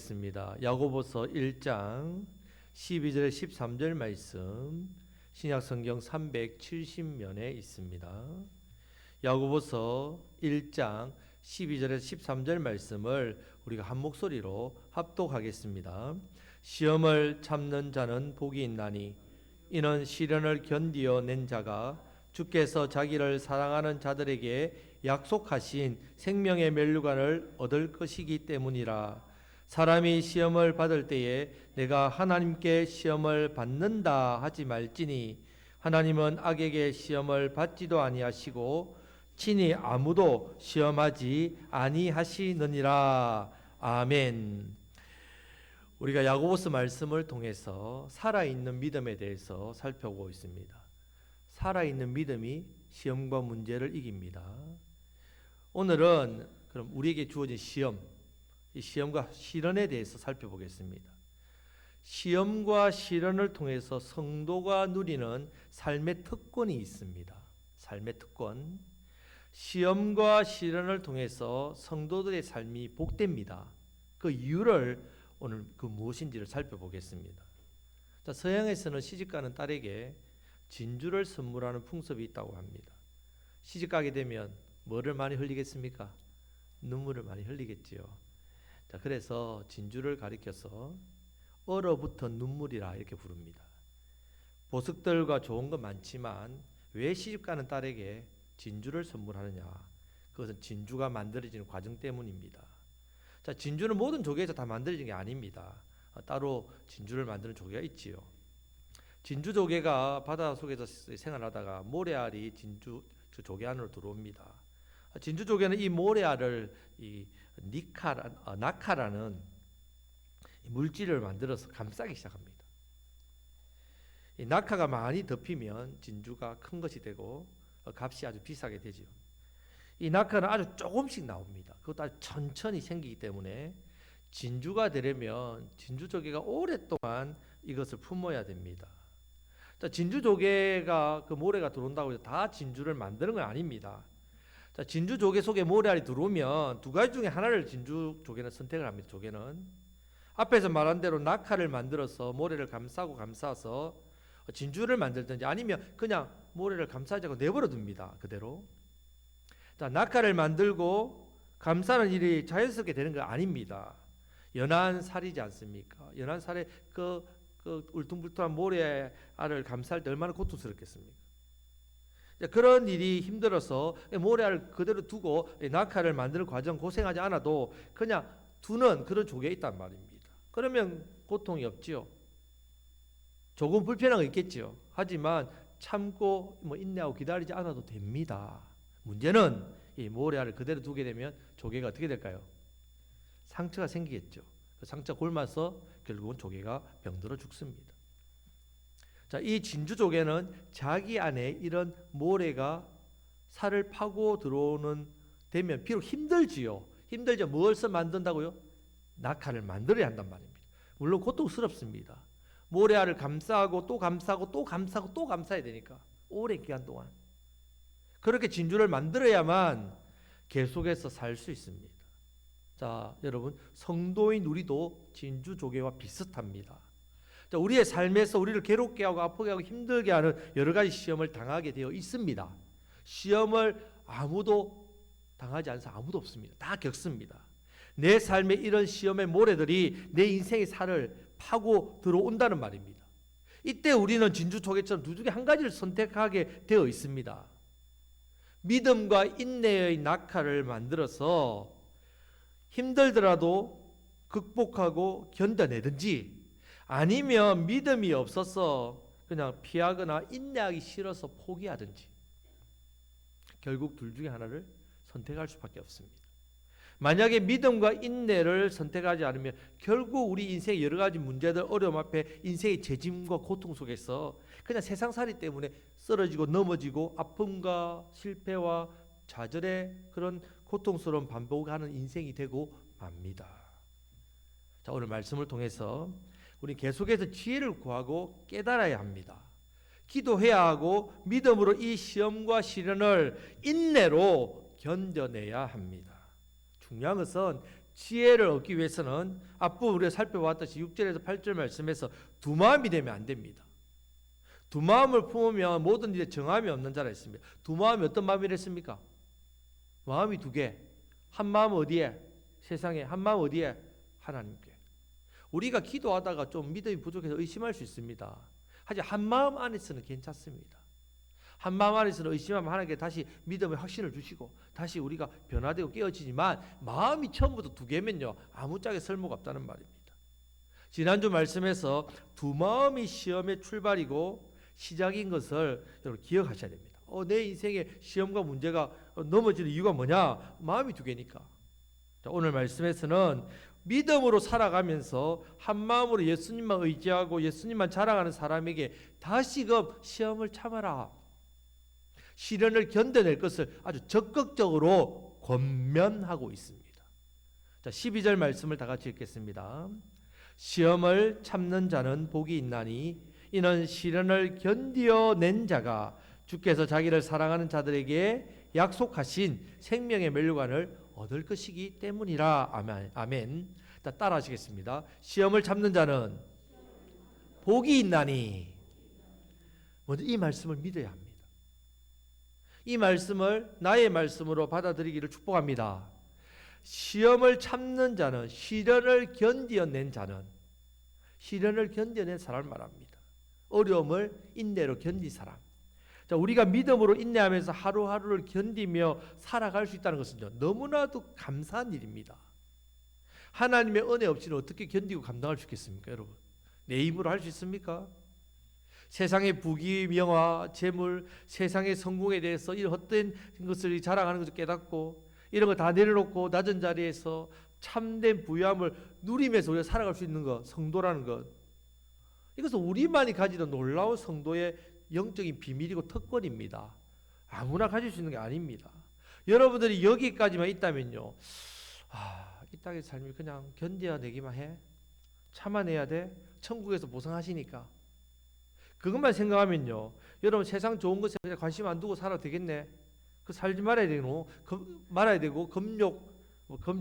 하겠습니다. 야고보서 1장 12절에 13절 말씀, 신약성경 370면에 있습니다. 야고보서 1장 12절에 13절 말씀을 우리가 한 목소리로 합독하겠습니다. 시험을 참는 자는 복이 있나니 이는 시련을 견디어 낸 자가 주께서 자기를 사랑하는 자들에게 약속하신 생명의 면류관을 얻을 것이기 때문이라. 사람이 시험을 받을 때에 내가 하나님께 시험을 받는다 하지 말지니 하나님은 악에게 시험을 받지도 아니하시고 친히 아무도 시험하지 아니하시느니라. 아멘. 우리가 야고보서 말씀을 통해서 살아있는 믿음에 대해서 살펴보고 있습니다. 살아있는 믿음이 시험과 문제를 이깁니다. 오늘은 그럼 우리에게 주어진 시험, 이 시험과 시련에 대해서 살펴보겠습니다. 시험과 시련을 통해서 성도가 누리는 삶의 특권이 있습니다. 삶의 특권. 시험과 시련을 통해서 성도들의 삶이 복됩니다. 그 이유를 오늘 그 무엇인지를 살펴보겠습니다. 자, 서양에서는 시집가는 딸에게 진주를 선물하는 풍습이 있다고 합니다. 시집가게 되면 뭐를 많이 흘리겠습니까? 눈물을 많이 흘리겠지요. 자, 그래서 진주를 가리켜서 얼어붙은 눈물이라 이렇게 부릅니다. 보석들과 좋은 건 많지만 왜 시집가는 딸에게 진주를 선물하느냐? 그것은 진주가 만들어지는 과정 때문입니다. 자, 진주는 모든 조개에서 다 만들어진 게 아닙니다. 따로 진주를 만드는 조개가 있지요. 진주 조개가 바다 속에서 생활하다가 모래알이 진주 조개 안으로 들어옵니다. 진주 조개는 이 모래알을 이 나카라는 물질을 만들어서 감싸기 시작합니다. 이 나카가 많이 덮이면 진주가 큰 것이 되고 값이 아주 비싸게 되지요. 이 나카는 아주 조금씩 나옵니다. 그것도 아주 천천히 생기기 때문에 진주가 되려면 진주 조개가 오랫동안 이것을 품어야 됩니다. 자, 진주 조개가 그 모래가 들어온다고 해서 다 진주를 만드는 건 아닙니다. 자, 진주 조개 속에 모래알이 들어오면 두 가지 중에 하나를 진주 조개는 선택을 합니다. 조개는 앞에서 말한 대로 낙하를 만들어서 모래를 감싸서 진주를 만들든지 아니면 그냥 모래를 감싸지 않고 내버려 둡니다. 그대로. 자, 낙하를 만들고 감싸는 일이 자연스럽게 되는 거 아닙니다. 연한 살이지 않습니까? 연한 살에 그 울퉁불퉁한 모래알을 감쌀 때 얼마나 고통스럽겠습니까? 그런 일이 힘들어서 모래알을 그대로 두고 낙하를 만드는 과정 고생하지 않아도 그냥 두는 그런 조개가 있단 말입니다. 그러면 고통이 없지요. 조금 불편한 거 있겠지요. 하지만 참고 인내하고 기다리지 않아도 됩니다. 문제는 이 모래알을 그대로 두게 되면 조개가 어떻게 될까요? 상처가 생기겠죠. 그 상처 골마서 결국은 조개가 병들어 죽습니다. 자, 이 진주 조개는 자기 안에 이런 모래가 살을 파고 들어오는 되면 비록 힘들지요. 힘들죠. 무엇을 만든다고요? 낙하를 만들어야 한단 말입니다. 물론 고통스럽습니다. 모래알을 감싸고 또 감싸고 또 감싸고 또 감싸야 되니까 오랜 기간 동안 그렇게 진주를 만들어야만 계속해서 살 수 있습니다. 자, 여러분, 성도인 우리도 진주 조개와 비슷합니다. 자, 우리의 삶에서 우리를 괴롭게 하고 아프게 하고 힘들게 하는 여러 가지 시험을 당하게 되어 있습니다. 시험을 아무도 당하지 않아서 아무도 없습니다. 다 겪습니다. 내 삶에 이런 시험의 모래들이 내 인생의 살을 파고 들어온다는 말입니다. 이때 우리는 진주 조개처럼 둘 중에 한 가지를 선택하게 되어 있습니다. 믿음과 인내의 낙하를 만들어서 힘들더라도 극복하고 견뎌내든지 아니면 믿음이 없어서 그냥 피하거나 인내하기 싫어서 포기하든지 결국 둘 중에 하나를 선택할 수밖에 없습니다. 만약에 믿음과 인내를 선택하지 않으면 결국 우리 인생의 여러 가지 문제들, 어려움 앞에 인생의 죄짐과 고통 속에서 그냥 세상살이 때문에 쓰러지고 넘어지고 아픔과 실패와 좌절의 그런 고통스러운 반복하는 인생이 되고 맙니다. 자, 오늘 말씀을 통해서 우리 계속해서 지혜를 구하고 깨달아야 합니다. 기도해야 하고 믿음으로 이 시험과 시련을 인내로 견뎌내야 합니다. 중요한 것은 지혜를 얻기 위해서는 앞부분 우리가 살펴봤듯이 6절에서 8절 말씀에서 두 마음이 되면 안 됩니다. 두 마음을 품으면 모든 일에 정함이 없는 자라 했습니다. 두 마음이 어떤 마음이랬습니까? 마음이 두 개. 한 마음 어디에? 세상에. 한 마음 어디에? 하나님께. 우리가 기도하다가 좀 믿음이 부족해서 의심할 수 있습니다. 하지만 한 마음 안에서는 괜찮습니다. 한 마음 안에서는 의심하면 하나님께 다시 믿음의 확신을 주시고 다시 우리가 변화되고 깨어지지만 마음이 처음부터 두 개면요 아무짝에 쓸모가 없다는 말입니다. 지난주 말씀에서 두 마음이 시험의 출발이고 시작인 것을 여러분 기억하셔야 됩니다. 내 인생의 시험과 문제가 넘어지는 이유가 뭐냐? 마음이 두 개니까. 자, 오늘 말씀에서는 믿음으로 살아가면서 한 마음으로 예수님만 의지하고 예수님만 자랑하는 사람에게 다시금 시험을 참아라. 시련을 견뎌낼 것을 아주 적극적으로 권면하고 있습니다. 자, 12절 말씀을 다 같이 읽겠습니다. 시험을 참는 자는 복이 있나니 이는 시련을 견디어낸 자가 주께서 자기를 사랑하는 자들에게 약속하신 생명의 멸류관을 얻을 것이기 때문이라. 아멘. 따라 하시겠습니다. 시험을 참는 자는 복이 있나니. 먼저 이 말씀을 믿어야 합니다. 이 말씀을 나의 말씀으로 받아들이기를 축복합니다. 시험을 참는 자는, 시련을 견디어낸 자는, 시련을 견뎌낸 사람을 말합니다. 어려움을 인내로 견딘 사람. 자, 우리가 믿음으로 인내하면서 하루하루를 견디며 살아갈 수 있다는 것은요, 너무나도 감사한 일입니다. 하나님의 은혜 없이는 어떻게 견디고 감당할 수 있겠습니까, 여러분? 내 힘으로 할 수 있습니까? 세상의 부귀, 명화, 재물, 세상의 성공에 대해서 이런 헛된 것을 자랑하는 것을 깨닫고 이런 거 다 내려놓고 낮은 자리에서 참된 부유함을 누리면서 우리가 살아갈 수 있는 것, 성도라는 것, 이것은 우리만이 가지던 놀라운 성도의 영적인 비밀이고 특권입니다. 아무나 가질 수 있는 게 아닙니다. 여러분들이 여기까지만 있다면요, 이 땅의 삶이 그냥 견뎌내기만 해? 참아내야 돼? 천국에서 보상하시니까. 그것만 생각하면요, 여러분 세상 좋은 것에 그냥 관심 안 두고 살아도 되겠네. 그 살지 말아야 되고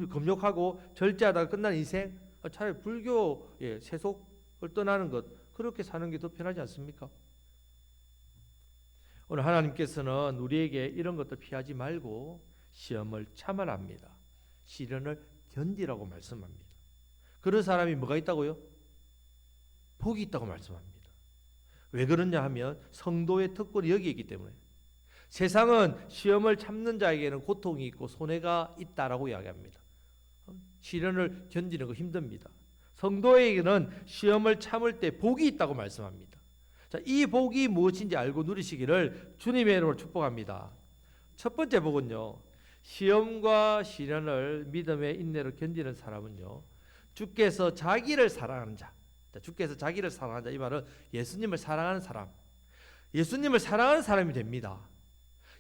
검욕하고 절제하다가 끝나는 인생, 차라리 불교의 세속을 떠나는 것, 그렇게 사는 게 더 편하지 않습니까? 오늘 하나님께서는 우리에게 이런 것들 피하지 말고 시험을 참아라 합니다. 시련을 견디라고 말씀합니다. 그런 사람이 뭐가 있다고요? 복이 있다고 말씀합니다. 왜 그러냐 하면 성도의 특권이 여기에 있기 때문에. 세상은 시험을 참는 자에게는 고통이 있고 손해가 있다라고 이야기합니다. 시련을 견디는 거 힘듭니다. 성도에게는 시험을 참을 때 복이 있다고 말씀합니다. 자, 이 복이 무엇인지 알고 누리시기를 주님의 이름으로 축복합니다. 첫 번째 복은요, 시험과 시련을 믿음의 인내로 견디는 사람은요, 주께서 자기를 사랑하는 자. 주께서 자기를 사랑하는 자, 이 말은 예수님을 사랑하는 사람, 예수님을 사랑하는 사람이 됩니다.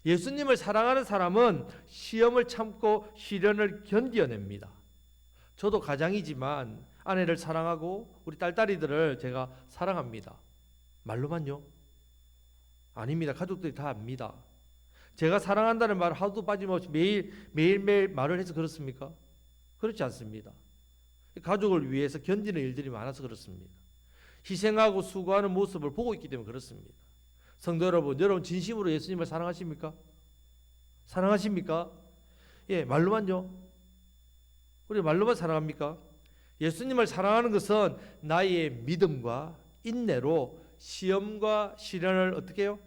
예수님을 사랑하는 사람은 시험을 참고 시련을 견뎌냅니다. 저도 가장이지만 아내를 사랑하고 우리 딸딸이들을 제가 사랑합니다. 말로만요? 아닙니다. 가족들이 다 압니다. 제가 사랑한다는 말 하루도 빠짐없이 매일매일 말을 해서 그렇습니까? 그렇지 않습니다. 가족을 위해서 견디는 일들이 많아서 그렇습니다. 희생하고 수고하는 모습을 보고 있기 때문에 그렇습니다. 성도 여러분 진심으로 예수님을 사랑하십니까? 사랑하십니까? 예, 말로만요? 우리 말로만 사랑합니까? 예수님을 사랑하는 것은 나의 믿음과 인내로 시험과 시련을 어떻게 해요?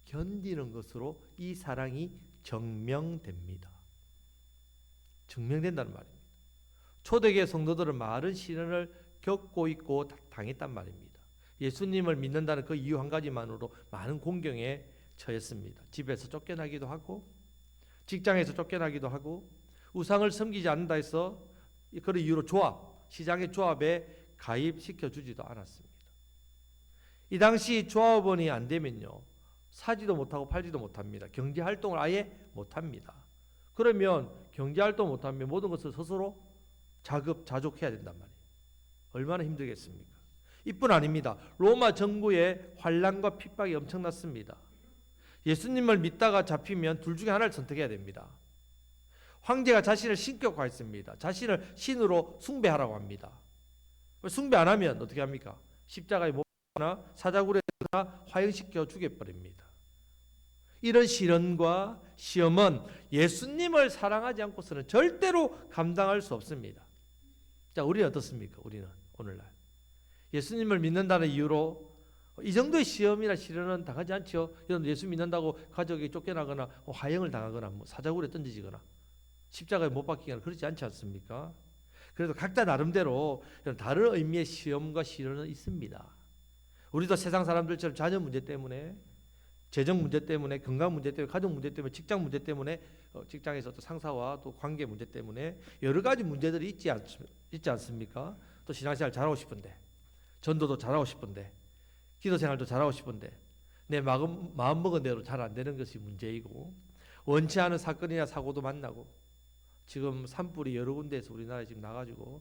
견디는 것으로 이 사랑이 증명됩니다. 증명된다는 말입니다. 초대교회 성도들은 많은 시련을 겪고 있고 당했단 말입니다. 예수님을 믿는다는 그 이유 한 가지만으로 많은 공경에 처했습니다. 집에서 쫓겨나기도 하고 직장에서 쫓겨나기도 하고 우상을 섬기지 않는다 해서 그런 이유로 시장의 조합에 가입시켜 주지도 않았습니다. 이 당시 조합원이 안 되면요, 사지도 못하고 팔지도 못합니다. 경제활동을 아예 못합니다. 그러면 경제활동 못하면 모든 것을 스스로 자족해야 된단 말이에요. 얼마나 힘들겠습니까? 이뿐 아닙니다. 로마 정부의 환란과 핍박이 엄청났습니다. 예수님을 믿다가 잡히면 둘 중에 하나를 선택해야 됩니다. 황제가 자신을 신격화했습니다. 자신을 신으로 숭배하라고 합니다. 숭배 안 하면 어떻게 합니까? 십자가에 못 박거나 사자굴에 넣거나 화형시켜 죽여버립니다. 이런 시련과 시험은 예수님을 사랑하지 않고서는 절대로 감당할 수 없습니다. 자, 우리는 어떻습니까? 우리는 오늘날 예수님을 믿는다는 이유로 이 정도의 시험이나 시련은 당하지 않죠. 여러분 예수 믿는다고 가족이 쫓겨나거나 화형을 당하거나 뭐 사자굴에 던지거나 십자가에 못 박히거나 그러지 않지 않습니까? 그래도 각자 나름대로 다른 의미의 시험과 시련은 있습니다. 우리도 세상 사람들처럼 자녀 문제 때문에, 재정 문제 때문에, 건강 문제 때문에, 가족 문제 때문에, 직장 문제 때문에, 직장에서 또 상사와 또 관계 문제 때문에 여러 가지 문제들이 있지 않습니까? 또 신앙생활 잘하고 싶은데, 전도도 잘하고 싶은데, 기도생활도 잘하고 싶은데 내 마음 먹은 대로 잘 안 되는 것이 문제이고, 원치 않은 사건이나 사고도 만나고, 지금 산불이 여러 군데에서 우리나라에 지금 나가지고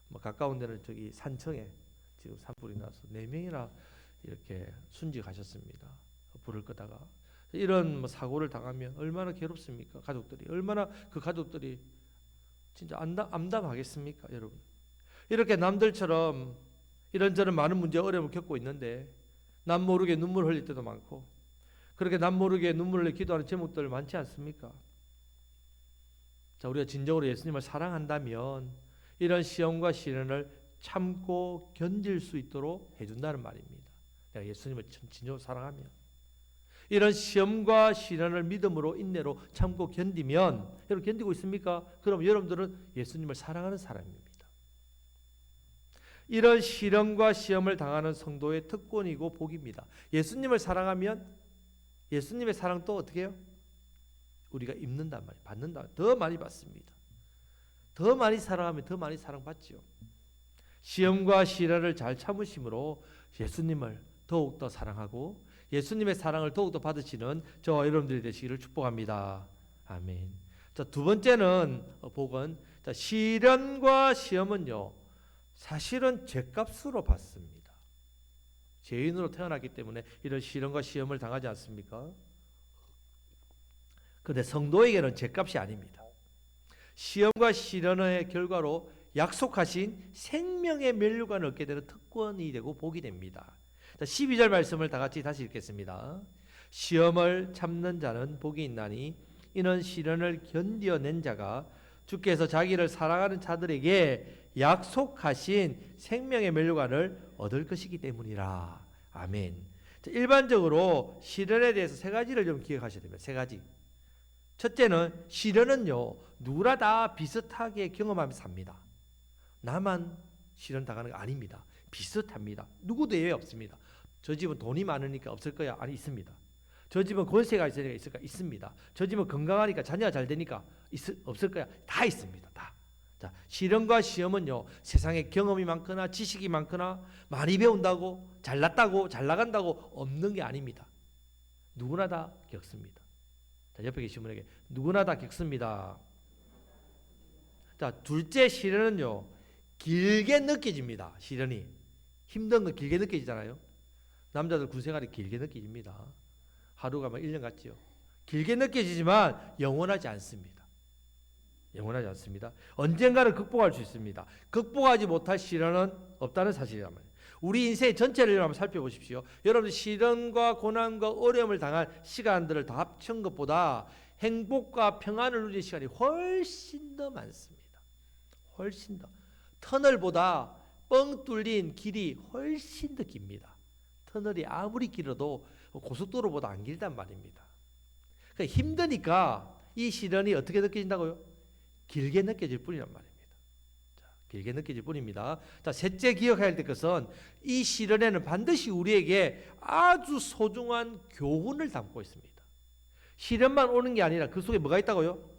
뭐 가까운 데는 저기 산청에 지금 산불이 나서 4명이나 이렇게 순직하셨습니다. 불을 끄다가. 이런 뭐 사고를 당하면 얼마나 괴롭습니까? 가족들이 얼마나 그 가족들이 진짜 암담하겠습니까, 여러분? 이렇게 남들처럼 이런저런 많은 문제 어려움을 겪고 있는데 남 모르게 눈물 흘릴 때도 많고, 그렇게 남 모르게 눈물을 흘려 기도하는 제목들 많지 않습니까? 자, 우리가 진정으로 예수님을 사랑한다면 이런 시험과 시련을 참고 견딜 수 있도록 해준다는 말입니다. 내가 예수님을 진정으로 사랑하면 이런 시험과 시련을 믿음으로 인내로 참고 견디면, 여러분 견디고 있습니까? 그럼 여러분들은 예수님을 사랑하는 사람입니다. 이런 시련과 시험을 당하는 성도의 특권이고 복입니다. 예수님을 사랑하면 예수님의 사랑 또 어떻게 해요? 우리가 입는단 말이에요. 받는다. 더 많이 받습니다. 더 많이 사랑하면 더 많이 사랑받지요. 시험과 시련을 잘 참으심으로 예수님을 더욱더 사랑하고 예수님의 사랑을 더욱더 받으시는 저와 여러분들이 되시기를 축복합니다. 아멘. 자, 두 번째는 복은, 자, 시련과 시험은요 사실은 죄값으로 받습니다. 죄인으로 태어났기 때문에 이런 시련과 시험을 당하지 않습니까? 그런데 성도에게는 죄값이 아닙니다. 시험과 시련의 결과로 약속하신 생명의 면류관을 얻게 되는 특권이 되고 복이 됩니다. 12절 말씀을 다 같이 다시 읽겠습니다. 시험을 참는 자는 복이 있나니 이는 시련을 견뎌낸 자가 주께서 자기를 사랑하는 자들에게 약속하신 생명의 면류관을 얻을 것이기 때문이라. 아멘. 일반적으로 시련에 대해서 세 가지를 좀 기억하셔야 됩니다. 세 가지. 첫째는 시련은요 누구나 다 비슷하게 경험하면서 삽니다. 나만 시련 당하는 거 아닙니다. 비슷합니다. 누구도 예외 없습니다. 저 집은 돈이 많으니까 없을 거야? 아니, 있습니다. 저 집은 권세가 있으니까 있을까? 있습니다. 저 집은 건강하니까 자녀가 잘 되니까 없을 거야? 다 있습니다. 다. 자, 시련과 시험은요 세상에 경험이 많거나 지식이 많거나 많이 배운다고 잘났다고 잘 나간다고 없는 게 아닙니다. 누구나 다 겪습니다. 자, 옆에 계신 분에게 누구나 다 겪습니다. 자, 둘째, 시련은요 길게 느껴집니다. 시련이 힘든 거 길게 느껴지잖아요. 남자들 군생활이 길게 느껴집니다. 하루가 막 1년 같지요. 길게 느껴지지만 영원하지 않습니다. 영원하지 않습니다. 언젠가는 극복할 수 있습니다. 극복하지 못할 시련은 없다는 사실이란 말이에요. 우리 인생 전체를 한번 살펴보십시오. 여러분 시련과 고난과 어려움을 당한 시간들을 다 합친 것보다 행복과 평안을 누리는 시간이 훨씬 더 많습니다. 훨씬 더. 터널보다 뻥 뚫린 길이 훨씬 더 깁니다. 터널이 아무리 길어도 고속도로보다 안 길단 말입니다. 그러니까 힘드니까 이 시련이 어떻게 느껴진다고요? 길게 느껴질 뿐이란 말입니다. 자, 길게 느껴질 뿐입니다. 자, 셋째 기억해야 될 것은 이 시련에는 반드시 우리에게 아주 소중한 교훈을 담고 있습니다. 시련만 오는 게 아니라 그 속에 뭐가 있다고요?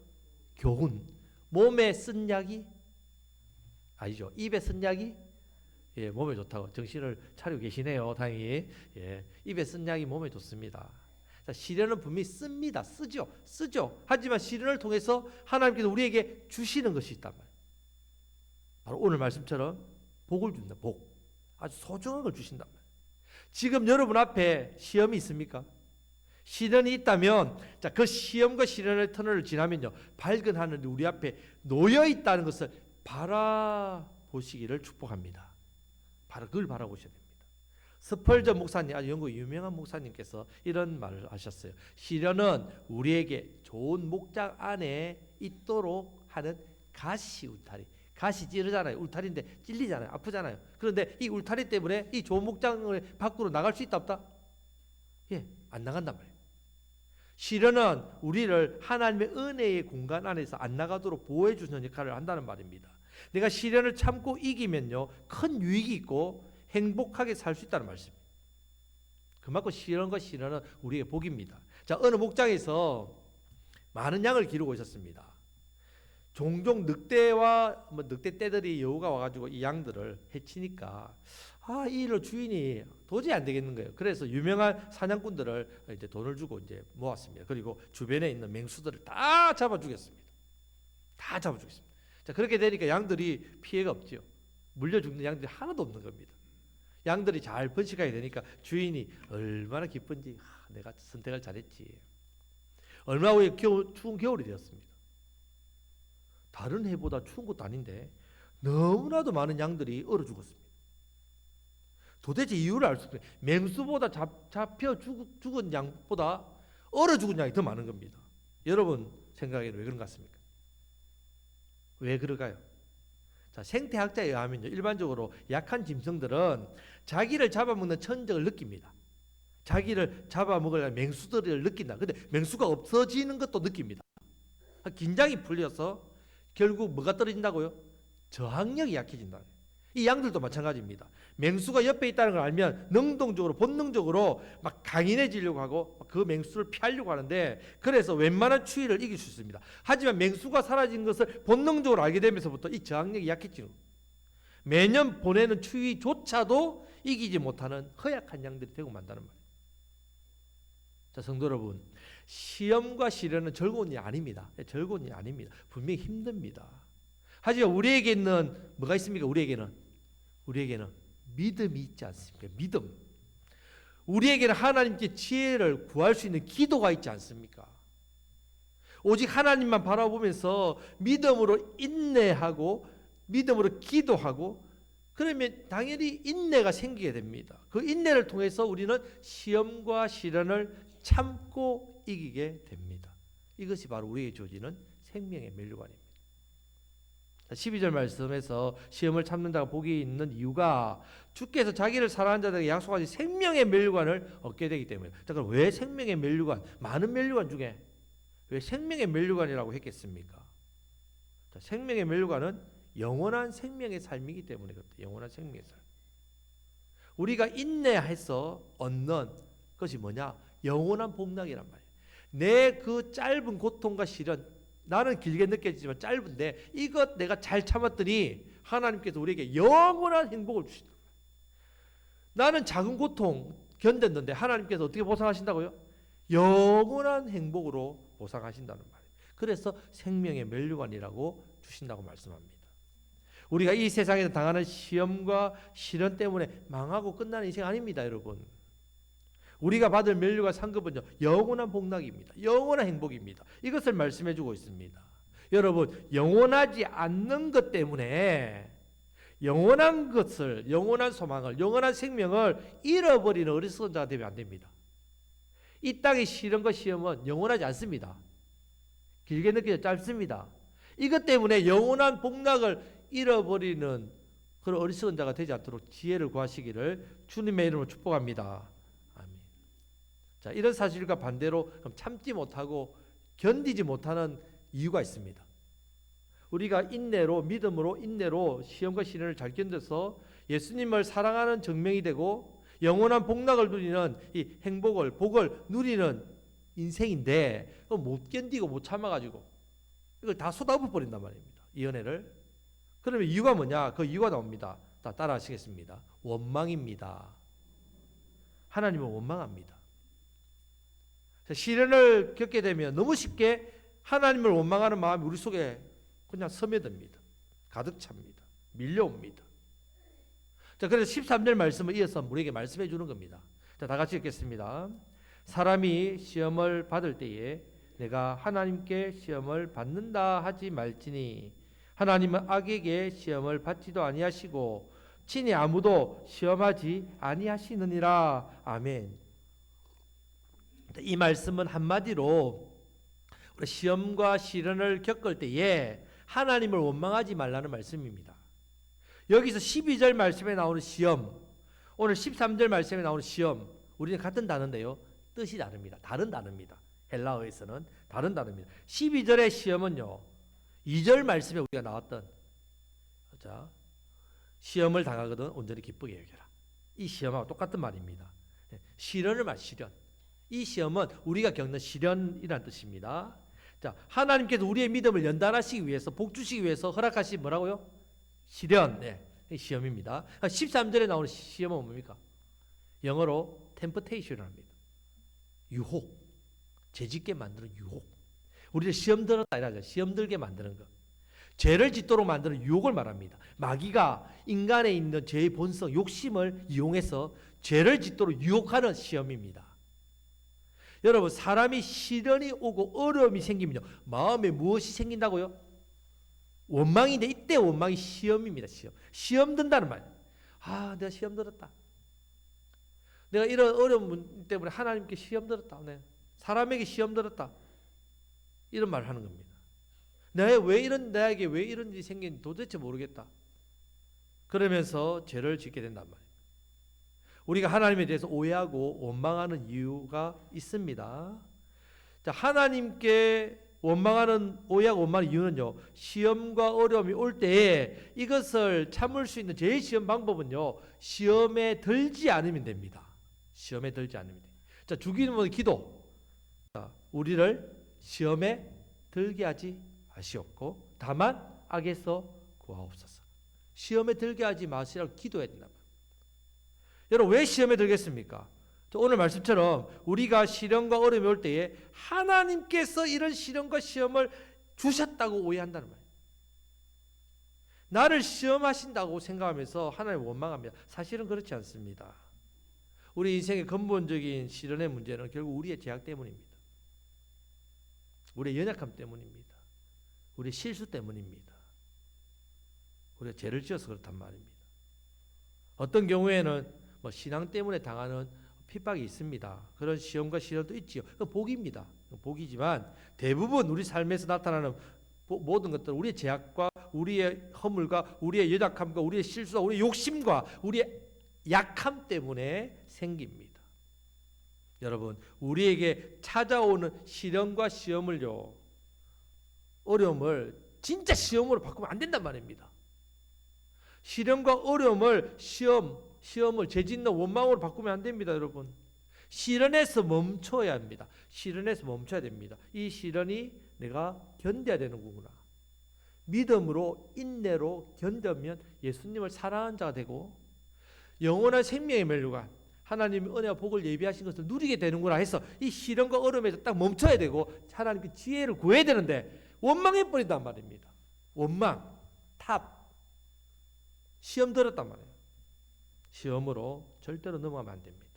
교훈. 몸에 쓴 약이 아니죠. 입에 쓴 약이 예, 몸에 좋다고 정신을 차리고 계시네요. 다행히. 예, 입에 쓴 약이 몸에 좋습니다. 자, 시련은 분명히 씁니다. 쓰죠. 하지만 시련을 통해서 하나님께서 우리에게 주시는 것이 있단 말이에요. 바로 오늘 말씀처럼 복을 준다. 복. 아주 소중한 걸 주신단 말이에요. 지금 여러분 앞에 시험이 있습니까? 시련이 있다면, 자, 그 시험과 시련의 터널을 지나면요, 밝은 하늘이 우리 앞에 놓여 있다는 것을 바라보시기를 축복합니다. 바로 그걸 바라보셔야 됩니다. 스펄전 목사님, 아주 영국 유명한 목사님께서 이런 말을 하셨어요. 시련은 우리에게 좋은 목장 안에 있도록 하는 가시 울타리. 가시 찌르잖아요. 울타리인데 찔리잖아요. 아프잖아요. 그런데 이 울타리 때문에 이 좋은 목장을 밖으로 나갈 수 있다 없다? 예, 안 나간단 말이에요. 시련은 우리를 하나님의 은혜의 공간 안에서 안 나가도록 보호해 주는 역할을 한다는 말입니다. 내가 시련을 참고 이기면요, 큰 유익이 있고 행복하게 살 수 있다는 말씀입니다. 그만큼 시련과 시련은 우리의 복입니다. 자, 어느 목장에서 많은 양을 기르고 있었습니다. 종종 늑대와 늑대 떼들이 여우가 와가지고 이 양들을 해치니까 이 일로 주인이 도저히 안 되겠는 거예요. 그래서 유명한 사냥꾼들을 이제 돈을 주고 이제 모았습니다. 그리고 주변에 있는 맹수들을 다 잡아주겠습니다. 다 잡아주겠습니다. 자, 그렇게 되니까 양들이 피해가 없지요. 물려 죽는 양들이 하나도 없는 겁니다. 양들이 잘 번식하게 되니까 주인이 얼마나 기쁜지, 내가 선택을 잘했지. 얼마 후에 추운 겨울이 되었습니다. 다른 해보다 추운 것도 아닌데 너무나도 많은 양들이 얼어 죽었습니다. 도대체 이유를 알 수 없어요. 맹수보다 잡혀 죽은 양보다 얼어 죽은 양이 더 많은 겁니다. 여러분 생각에는 왜 그런 것 같습니까? 왜 그럴까요? 자, 생태학자에 의하면요, 일반적으로 약한 짐승들은 자기를 잡아먹는 천적을 느낍니다. 자기를 잡아먹을 맹수들을 느낀다. 근데 맹수가 없어지는 것도 느낍니다. 긴장이 풀려서 결국 뭐가 떨어진다고요? 저항력이 약해진다. 이 양들도 마찬가지입니다. 맹수가 옆에 있다는 걸 알면 능동적으로 본능적으로 막 강인해지려고 하고 그 맹수를 피하려고 하는데, 그래서 웬만한 추위를 이길 수 있습니다. 하지만 맹수가 사라진 것을 본능적으로 알게 되면서부터 이 저항력이 약해지는 거예요. 매년 보내는 추위조차도 이기지 못하는 허약한 양들이 되고 만다는 말이에요. 자, 성도 여러분, 시험과 시련은 즐거운 일이 아닙니다. 즐거운 일이 아닙니다. 분명히 힘듭니다. 하지만 우리에게 있는 뭐가 있습니까? 우리에게는 믿음이 있지 않습니까? 믿음. 우리에게는 하나님께 지혜를 구할 수 있는 기도가 있지 않습니까? 오직 하나님만 바라보면서 믿음으로 인내하고 믿음으로 기도하고, 그러면 당연히 인내가 생기게 됩니다. 그 인내를 통해서 우리는 시험과 시련을 참고 이기게 됩니다. 이것이 바로 우리에게 주어지는 생명의 면류관입니다. 12절 말씀에서 시험을 참는 자가 복이 있는 이유가 주께서 자기를 사랑하는 자들에게 약속하신 생명의 면류관을 얻게 되기 때문에. 자, 그럼 왜 생명의 면류관? 많은 면류관 중에 왜 생명의 면류관이라고 했겠습니까? 자, 생명의 면류관은 영원한 생명의 삶이기 때문에 그렇다. 영원한 생명의 삶. 우리가 인내해서 얻는 것이 뭐냐? 영원한 복락이란 말이에요. 내 그 짧은 고통과 시련, 나는 길게 느껴지지만 짧은데 이것 내가 잘 참았더니 하나님께서 우리에게 영원한 행복을 주신다. 나는 작은 고통 견뎠는데 하나님께서 어떻게 보상하신다고요? 영원한 행복으로 보상하신다는 말이에요. 그래서 생명의 면류관이라고 주신다고 말씀합니다. 우리가 이 세상에서 당하는 시험과 시련 때문에 망하고 끝나는 인생 아닙니다, 여러분. 우리가 받을 면류관 상급은요, 영원한 복락입니다. 영원한 행복입니다. 이것을 말씀해 주고 있습니다. 여러분, 영원하지 않는 것 때문에 영원한 것을, 영원한 소망을, 영원한 생명을 잃어버리는 어리석은 자가 되면 안 됩니다. 이 땅의 시련과 시험은 영원하지 않습니다. 길게 느껴져 짧습니다. 이것 때문에 영원한 복락을 잃어버리는 그런 어리석은 자가 되지 않도록 지혜를 구하시기를 주님의 이름으로 축복합니다. 자, 이런 사실과 반대로 그럼 참지 못하고 견디지 못하는 이유가 있습니다. 우리가 인내로, 믿음으로, 인내로 시험과 시련을 잘 견뎌서 예수님을 사랑하는 증명이 되고 영원한 복락을 누리는 이 행복을, 복을 누리는 인생인데 못 견디고 못 참아가지고 이걸 다 쏟아부어버린단 말입니다. 이 은혜를. 그러면 이유가 뭐냐? 그 이유가 나옵니다. 다 따라 하시겠습니다. 원망입니다. 하나님은 원망합니다. 시련을 겪게 되면 너무 쉽게 하나님을 원망하는 마음이 우리 속에 그냥 스며듭니다. 가득 찹니다. 밀려옵니다. 자, 그래서 13절 말씀을 이어서 우리에게 말씀해 주는 겁니다. 자, 다 같이 읽겠습니다. 사람이 시험을 받을 때에 내가 하나님께 시험을 받는다 하지 말지니 하나님은 악에게 시험을 받지도 아니하시고 친히 아무도 시험하지 아니하시느니라. 아멘. 이 말씀은 한마디로 우리 시험과 시련을 겪을 때에 하나님을 원망하지 말라는 말씀입니다. 여기서 12절 말씀에 나오는 시험, 오늘 13절 말씀에 나오는 시험, 우리는 같은 단어인데요, 뜻이 다릅니다. 다른 단어입니다. 헬라어에서는 다른 단어입니다. 12절의 시험은요, 2절 말씀에 우리가 나왔던, 자, 시험을 당하거든 온전히 기쁘게 여겨라. 이 시험하고 똑같은 말입니다. 시련을 말 시련. 이 시험은 우리가 겪는 시련이라는 뜻입니다. 자, 하나님께서 우리의 믿음을 연단하시기 위해서, 복 주시기 위해서 허락하신 뭐라고요? 시련. 네, 시험입니다. 13절에 나오는 시험은 뭡니까? 영어로 temptation을 합니다. 유혹. 죄짓게 만드는 유혹. 우리를 시험 들었다 이러죠. 시험 들게 만드는 것. 죄를 짓도록 만드는 유혹을 말합니다. 마귀가 인간에 있는 죄의 본성, 욕심을 이용해서 죄를 짓도록 유혹하는 시험입니다. 여러분, 사람이 시련이 오고 어려움이 생기면요, 마음에 무엇이 생긴다고요? 원망인데, 이때 원망이 시험입니다. 시험 든다는 말. 아, 내가 시험 들었다. 내가 이런 어려움 때문에 하나님께 시험 들었다. 네. 사람에게 시험 들었다. 이런 말을 하는 겁니다. 나에게 왜 이런 일이 생긴지 도대체 모르겠다. 그러면서 죄를 짓게 된단 말이에요. 우리가 하나님에 대해서 오해하고 원망하는 이유가 있습니다. 자, 하나님께 오해하고 원망하는 이유는요, 시험과 어려움이 올 때에 이것을 참을 수 있는 제일 쉬운 방법은요, 시험에 들지 않으면 됩니다. 시험에 들지 않으면 돼요. 자, 주기도문 기도. 자, 우리를 시험에 들게 하지 마시옵고 다만 악에서 구하옵소서. 시험에 들게 하지 마시라고 기도해야 된다. 여러분, 왜 시험에 들겠습니까? 오늘 말씀처럼 우리가 시련과 어려움이 올 때에 하나님께서 이런 시련과 시험을 주셨다고 오해한다는 말이에요. 나를 시험하신다고 생각하면서 하나님을 원망합니다. 사실은 그렇지 않습니다. 우리 인생의 근본적인 시련의 문제는 결국 우리의 죄악 때문입니다. 우리의 연약함 때문입니다. 우리의 실수 때문입니다. 우리가 죄를 지어서 그렇단 말입니다. 어떤 경우에는 신앙 때문에 당하는 핍박이 있습니다. 그런 시험과 시련도 있지요. 그건 복입니다. 복이지만 대부분 우리 삶에서 나타나는 모든 것들은 우리의 죄악과 우리의 허물과 우리의 연약함과 우리의 실수와 우리의 욕심과 우리의 약함 때문에 생깁니다. 여러분, 우리에게 찾아오는 시련과 시험을요, 어려움을 진짜 시험으로 바꾸면 안 된단 말입니다. 시련과 어려움을 시험을 죄짓는 원망으로 바꾸면 안 됩니다, 여러분. 시련에서 멈춰야 합니다. 시련에서 멈춰야 됩니다. 이 시련이 내가 견뎌야 되는 거구나. 믿음으로, 인내로 견디면 예수님을 사랑하는 자가 되고 영원한 생명의 멸류관, 하나님의 은혜와 복을 예비하신 것을 누리게 되는구나 해서 이 시련과 어려움에서 딱 멈춰야 되고 하나님께 지혜를 구해야 되는데 원망해버린단 말입니다. 원망, 탑, 시험 들었단 말이에요. 시험으로 절대로 넘어가면 안 됩니다.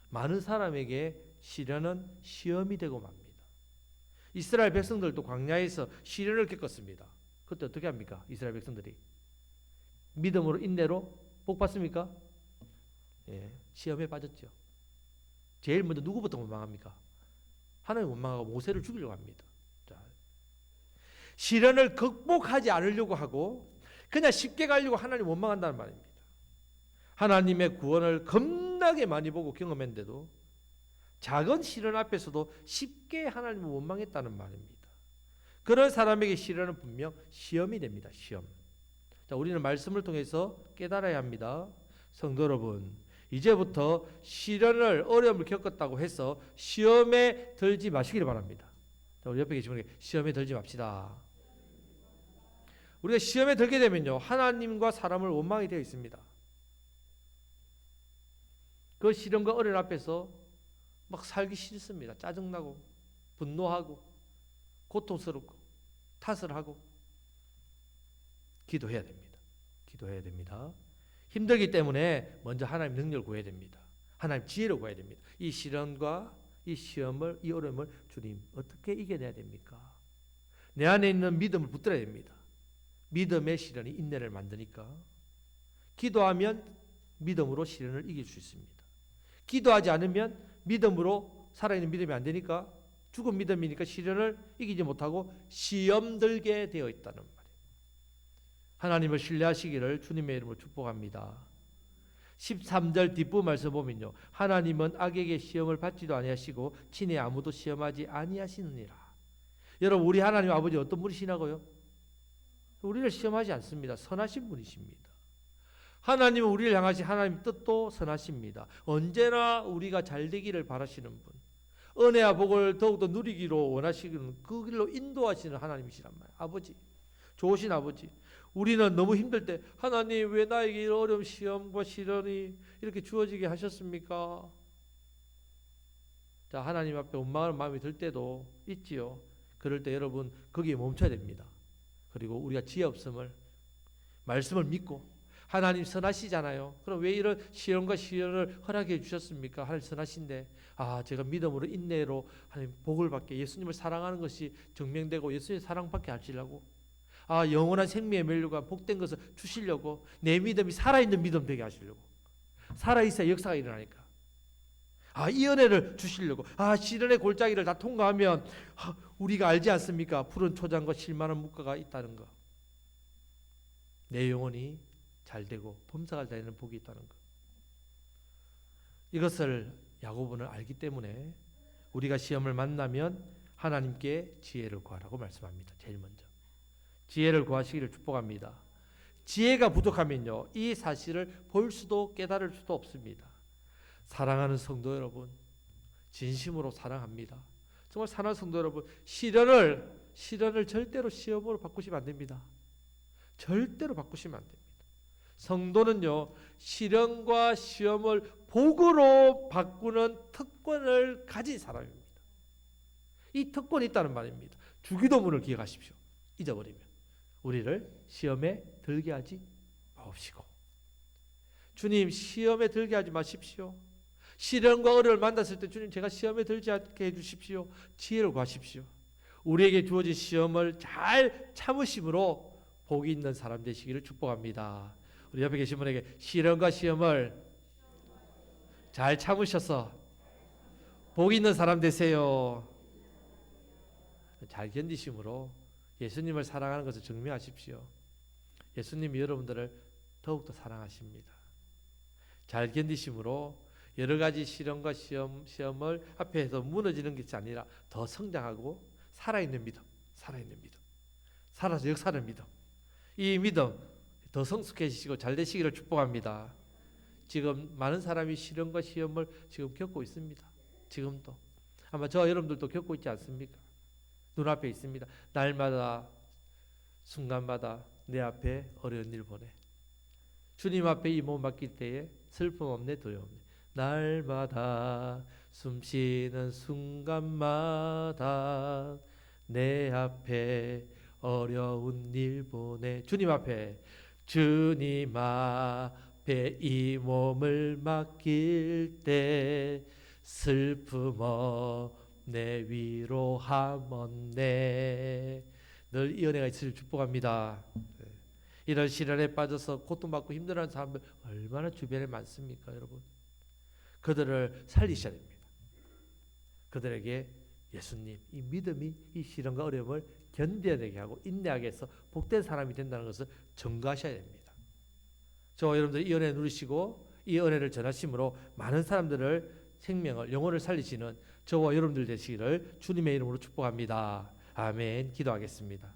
많은 사람에게 시련은 시험이 되고 맙니다. 이스라엘 백성들도 광야에서 시련을 겪었습니다. 그때 어떻게 합니까? 이스라엘 백성들이 믿음으로 인내로 복 받습니까? 예, 시험에 빠졌죠. 제일 먼저 누구부터 원망합니까? 하나님 원망하고 모세를 죽이려고 합니다. 자, 시련을 극복하지 않으려고 하고 그냥 쉽게 가려고 하나님 원망한다는 말입니다. 하나님의 구원을 겁나게 많이 보고 경험했는데도 작은 시련 앞에서도 쉽게 하나님을 원망했다는 말입니다. 그런 사람에게 시련은 분명 시험이 됩니다. 시험. 자, 우리는 말씀을 통해서 깨달아야 합니다. 성도 여러분, 이제부터 시련을 어려움을 겪었다고 해서 시험에 들지 마시기를 바랍니다. 자, 우리 옆에 계신 분에게 시험에 들지 맙시다. 우리가 시험에 들게 되면요, 하나님과 사람을 원망이 되어 있습니다. 그 시련과 어려움 앞에서 막 살기 싫습니다. 짜증나고 분노하고 고통스럽고 탓을 하고 기도해야 됩니다. 기도해야 됩니다. 힘들기 때문에 먼저 하나님 능력을 구해야 됩니다. 하나님 지혜를 구해야 됩니다. 이 시련과 이 시험을, 이 어려움을 주님 어떻게 이겨내야 됩니까? 내 안에 있는 믿음을 붙들어야 됩니다. 믿음의 시련이 인내를 만드니까. 기도하면 믿음으로 시련을 이길 수 있습니다. 기도하지 않으면 믿음으로 살아있는 믿음이 안 되니까 죽은 믿음이니까 시련을 이기지 못하고 시험 들게 되어 있다는 말이에요. 하나님을 신뢰하시기를 주님의 이름으로 축복합니다. 13절 뒷부분 말씀 보면요, 하나님은 악에게 시험을 받지도 아니하시고 친히 아무도 시험하지 아니하시느니라. 여러분, 우리 하나님 아버지 어떤 분이시냐고요? 우리를 시험하지 않습니다. 선하신 분이십니다. 하나님은 우리를 향하신 하나님 뜻도 선하십니다. 언제나 우리가 잘 되기를 바라시는 분, 은혜와 복을 더욱더 누리기로 원하시는 그 길로 인도하시는 하나님이시란 말이에요. 아버지, 좋으신 아버지. 우리는 너무 힘들 때 하나님 왜 나에게 이런 어려운 시험과 시련이 이렇게 주어지게 하셨습니까? 자, 하나님 앞에 원망하는 마음이 들 때도 있지요. 그럴 때 여러분 거기에 멈춰야 됩니다. 그리고 우리가 지혜 없음을, 말씀을 믿고 하나님 선하시잖아요. 그럼 왜 이런 시험과 시련을 허락해 주셨습니까? 하나님 선하신데, 제가 믿음으로 인내로 하나님 복을 받게, 예수님을 사랑하는 것이 증명되고 예수님의 사랑받게 하시려고, 영원한 생명의 멸류관 복된 것을 주시려고, 내 믿음이 살아있는 믿음 되게 하시려고, 살아있어야 역사가 일어나니까, 이 은혜를 주시려고, 시련의 골짜기를 다 통과하면 우리가 알지 않습니까? 푸른 초장과 실만한 묵가가 있다는 거, 내 영혼이 잘 되고 범사가 되는 복이 있다는 것, 이것을 야고보는 알기 때문에 우리가 시험을 만나면 하나님께 지혜를 구하라고 말씀합니다. 제일 먼저 지혜를 구하시기를 축복합니다. 지혜가 부족하면요, 이 사실을 볼 수도 깨달을 수도 없습니다. 사랑하는 성도 여러분, 진심으로 사랑합니다. 정말 사랑하는 성도 여러분, 시련을 절대로 시험으로 바꾸시면 안 됩니다. 절대로 바꾸시면 안 됩니다. 성도는요, 시련과 시험을 복으로 바꾸는 특권을 가진 사람입니다. 이 특권이 있다는 말입니다. 주기도문을 기억하십시오. 잊어버리면 우리를 시험에 들게 하지 마옵시고. 주님, 시험에 들게 하지 마십시오. 시련과 어려움을 만났을 때 주님, 제가 시험에 들지 않게 해주십시오. 지혜를 구하십시오. 우리에게 주어진 시험을 잘 참으심으로 복이 있는 사람 되시기를 축복합니다. 우리 옆에 계신 분에게 시련과 시험을 잘 참으셔서 복 있는 사람 되세요. 잘 견디심으로 예수님을 사랑하는 것을 증명하십시오. 예수님이 여러분들을 더욱더 사랑하십니다. 잘 견디심으로 여러 가지 시련과 시험을 앞에서 무너지는 것이 아니라 더 성장하고 살아있는 믿음, 살아서 역사하는 믿음, 이 믿음 더 성숙해지시고 잘 되시기를 축복합니다. 지금 많은 사람이 시련과 시험을 지금 겪고 있습니다. 지금도 아마 저 여러분들도 겪고 있지 않습니까? 눈앞에 있습니다. 날마다 순간마다 내 앞에 어려운 일 보내. 주님 앞에 이 몸 맡길 때에 슬픔 없네, 두려움 없네. 날마다 숨쉬는 순간마다 내 앞에 어려운 일 보내. 주님 앞에 이 몸을 맡길 때 슬픔 없네, 위로함 없네. 늘 이 은혜가 있으리를 축복합니다. 이런 시련에 빠져서 고통받고 힘들어하는 사람들 얼마나 주변에 많습니까, 여러분? 그들을 살리셔야 됩니다. 그들에게 예수님, 이 믿음이 이 시련과 어려움을 견뎌내게 하고 인내하게 해서 복된 사람이 된다는 것을 증거하셔야 됩니다. 저와 여러분들 이 은혜 누리시고 이 은혜를 전하심으로 많은 사람들을 생명을, 영혼을 살리시는 저와 여러분들 되시기를 주님의 이름으로 축복합니다. 아멘. 기도하겠습니다.